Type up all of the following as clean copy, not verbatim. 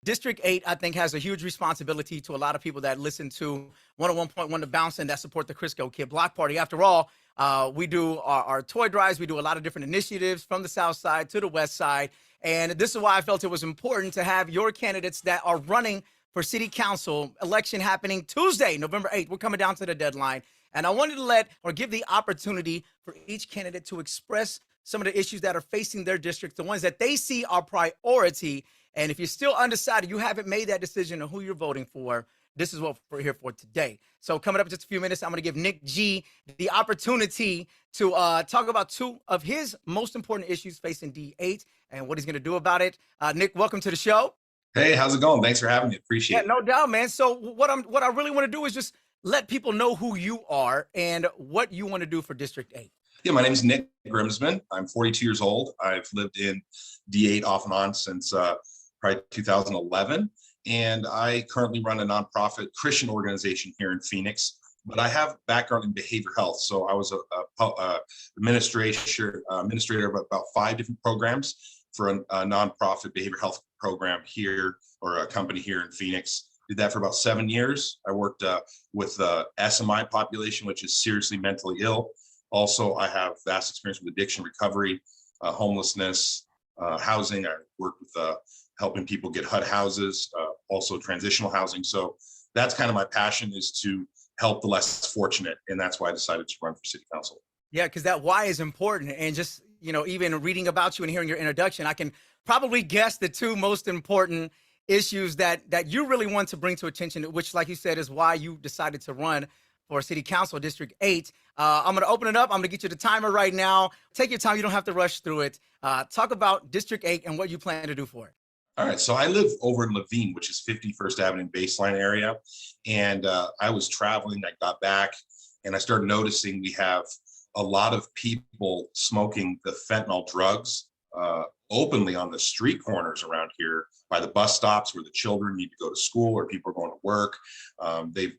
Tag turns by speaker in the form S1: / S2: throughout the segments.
S1: District 8, I think, has a huge responsibility to a lot of people that listen to 101.1 The Bounce and that support the Crisco Kid Block Party. After all, we do our toy drives. We do a lot of different initiatives from the South Side to the West Side. And this is why I felt it was important to have your candidates that are running for City Council. Election happening Tuesday, November 8th. We're coming down to the deadline. And I wanted to give the opportunity for each candidate to express some of the issues that are facing their districts, the ones that they see are priority. And if you're still undecided, you haven't made that decision on who you're voting for, this is what we're here for today. So coming up in just a few minutes, I'm going to give Nick G the opportunity to talk about two of his most important issues facing D8 and what he's going to do about it. Nick, welcome to the show.
S2: Hey, how's it going? Thanks for having me. Appreciate it.
S1: No doubt, man. So what I really want to do is just let people know who you are and what you want to do for District 8.
S2: Yeah, my name is Nick Griemsmann. I'm 42 years old. I've lived in D8 off and on since probably 2011. And I currently run a nonprofit Christian organization here in Phoenix. But I have background in behavioral health. So I was a administrator of about 5 different programs for a nonprofit behavioral health program here, or a company here in Phoenix. Did that for about 7 years. I worked with the SMI population, which is seriously mentally ill. Also, I have vast experience with addiction recovery, homelessness, housing. I work with helping people get HUD houses, also transitional housing. So that's kind of my passion, is to help the less fortunate. And that's why I decided to run for city council.
S1: Yeah, because that why is important. And just, even reading about you and hearing your introduction, I can probably guess the two most important issues that you really want to bring to attention, which, like you said, is why you decided to run for City Council District 8. I'm going to open it up. I'm going to get you the timer right now. Take your time. You don't have to rush through it. Talk about District 8 and what you plan to do for it.
S2: All right, so I live over in Levine, which is 51st Avenue Baseline area. And I was traveling, I got back, and I started noticing we have a lot of people smoking the fentanyl drugs openly on the street corners around here, by the bus stops where the children need to go to school or people are going to work.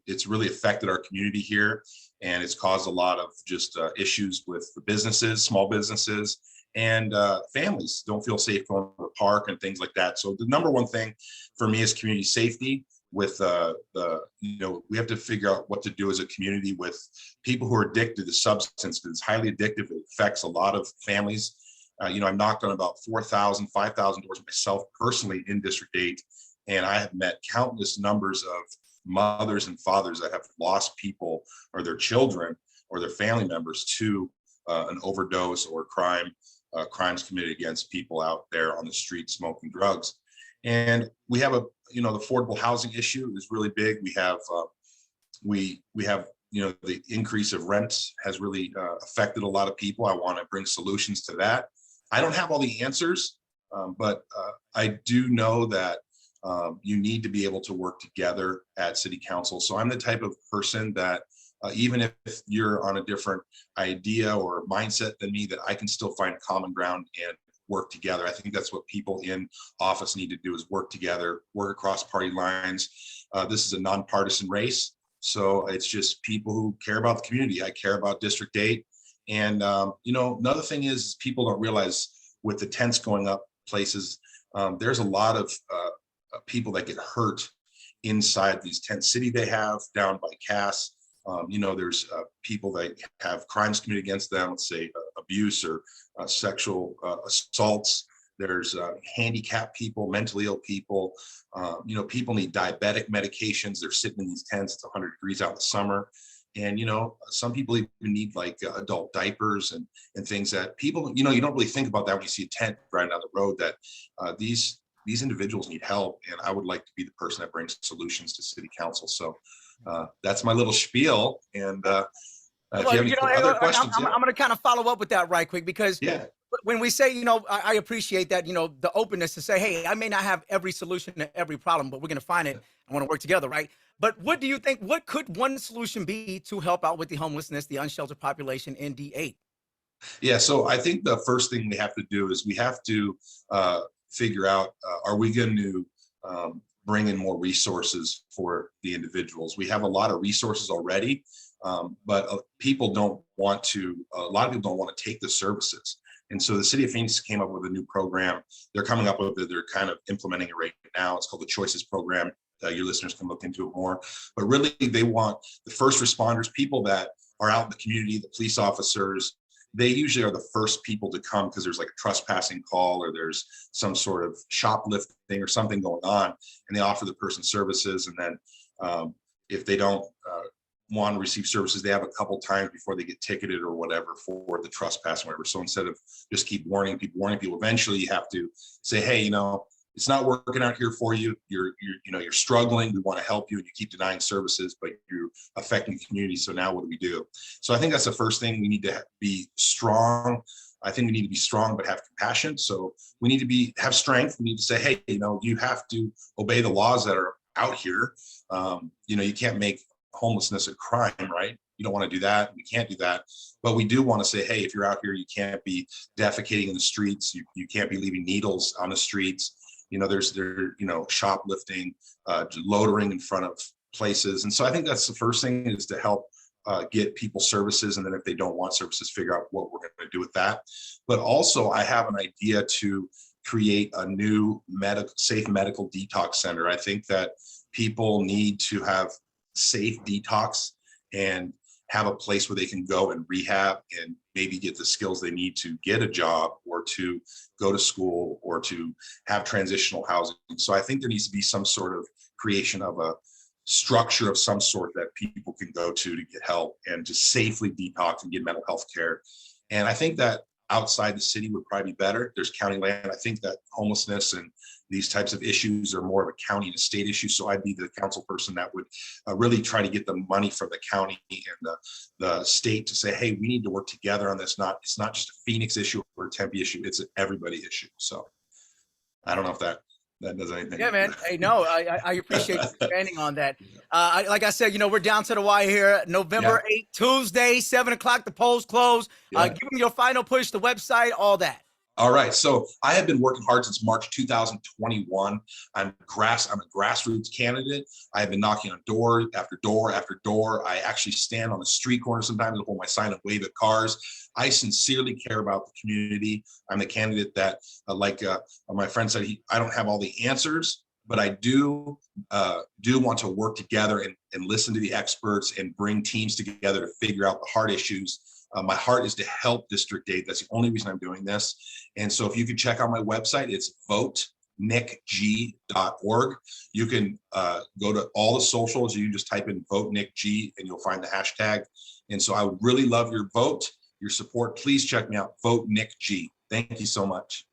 S2: It's really affected our community here, and it's caused a lot of just issues with the businesses, small businesses, and families don't feel safe going to the park and things like that. So the number one thing for me is community safety. With we have to figure out what to do as a community with people who are addicted to substance, because it's highly addictive. It affects a lot of families. I've knocked on about 4,000, 5,000 doors myself personally in District 8, and I have met countless numbers of mothers and fathers that have lost people or their children or their family members to an overdose or crimes committed against people out there on the street smoking drugs. And we have the affordable housing issue is really big. We have the increase of rent has really affected a lot of people. I want to bring solutions to that. I don't have all the answers, but I do know that you need to be able to work together at city council. So I'm the type of person that even if you're on a different idea or mindset than me, that I can still find common ground and work together. I think that's what people in office need to do, is work together, work across party lines. This is a nonpartisan race. So it's just people who care about the community. I care about District 8. And, another thing is people don't realize with the tents going up places, there's a lot of people that get hurt inside these tents. City they have down by Cass. There's people that have crimes committed against them, let's say abuse or sexual assaults. There's handicapped people, mentally ill people. People need diabetic medications. They're sitting in these tents. It's 100 degrees out in the summer. And, some people even need like adult diapers and things that people, you don't really think about that when you see a tent right down the road, that these individuals need help. And I would like to be the person that brings solutions to city council. So that's my little spiel. And if you have any other questions,
S1: I'm going to kind of follow up with that right quick, because when we say, I appreciate that, the openness to say, hey, I may not have every solution to every problem, but we're going to find it. I want to work together, right? But what do you think, what could one solution be to help out with the homelessness, the unsheltered population in D8?
S2: Yeah, so I think the first thing we have to do is we have to figure out, are we going to bring in more resources for the individuals? We have a lot of resources already, but a lot of people don't want to take the services. And so the city of Phoenix came up with a new program. They're coming up with it. They're kind of implementing it right now. It's called the Choices Program. Your listeners can look into it more. But really, they want the first responders, people that are out in the community, the police officers. They usually are the first people to come because there's like a trespassing call or there's some sort of shoplifting or something going on, and they offer the person services. And then if they don't want to receive services, they have a couple times before they get ticketed or whatever for the trespass or whatever. So instead of just keep warning people, eventually you have to say, hey, it's not working out here for you. You're struggling. We want to help you, and you keep denying services, but you're affecting the community. So now what do we do? So I think that's the first thing. We need to be strong. I think we need to be strong, but have compassion. So we need to have strength. We need to say, hey, you have to obey the laws that are out here. You can't make homelessness a crime, right? You don't want to do that. We can't do that. But we do want to say, hey, if you're out here, you can't be defecating in the streets. You can't be leaving needles on the streets. There's shoplifting, loitering in front of places. And so I think that's the first thing, is to help get people services. And then if they don't want services, figure out what we're going to do with that. But also I have an idea to create a new safe medical detox center. I think that people need to have safe detox and have a place where they can go and rehab and maybe get the skills they need to get a job or to go to school or to have transitional housing. So I think there needs to be some sort of creation of a structure of some sort that people can go to get help and to safely detox and get mental health care. And I think that outside the city would probably be better. There's county land. I think that homelessness and these types of issues are more of a county and a state issue. So I'd be the council person that would really try to get the money from the county and the state to say, hey, we need to work together on this. It's not just a Phoenix issue or a Tempe issue. It's an everybody issue. So I don't know if that does anything.
S1: Yeah, man. Hey, no, I appreciate you expanding on that. Like I said, we're down to the wire here. November 8th, Tuesday, 7 o'clock, the polls close. Give them your final push, the website, all that.
S2: All right. So I have been working hard since March 2021. I'm a grassroots candidate. I have been knocking on door after door after door. I actually stand on the street corner sometimes to hold my sign and wave at cars. I sincerely care about the community. I'm the candidate that, my friend said, I don't have all the answers, but I do want to work together and listen to the experts and bring teams together to figure out the hard issues. My heart is to help District 8. That's the only reason I'm doing this. And so if you could check out my website, it's votenickg.org. You can go to all the socials. You can just type in Vote Nick G and you'll find the hashtag. And so I would really love your vote, your support. Please check me out, Vote Nick G. Thank you so much.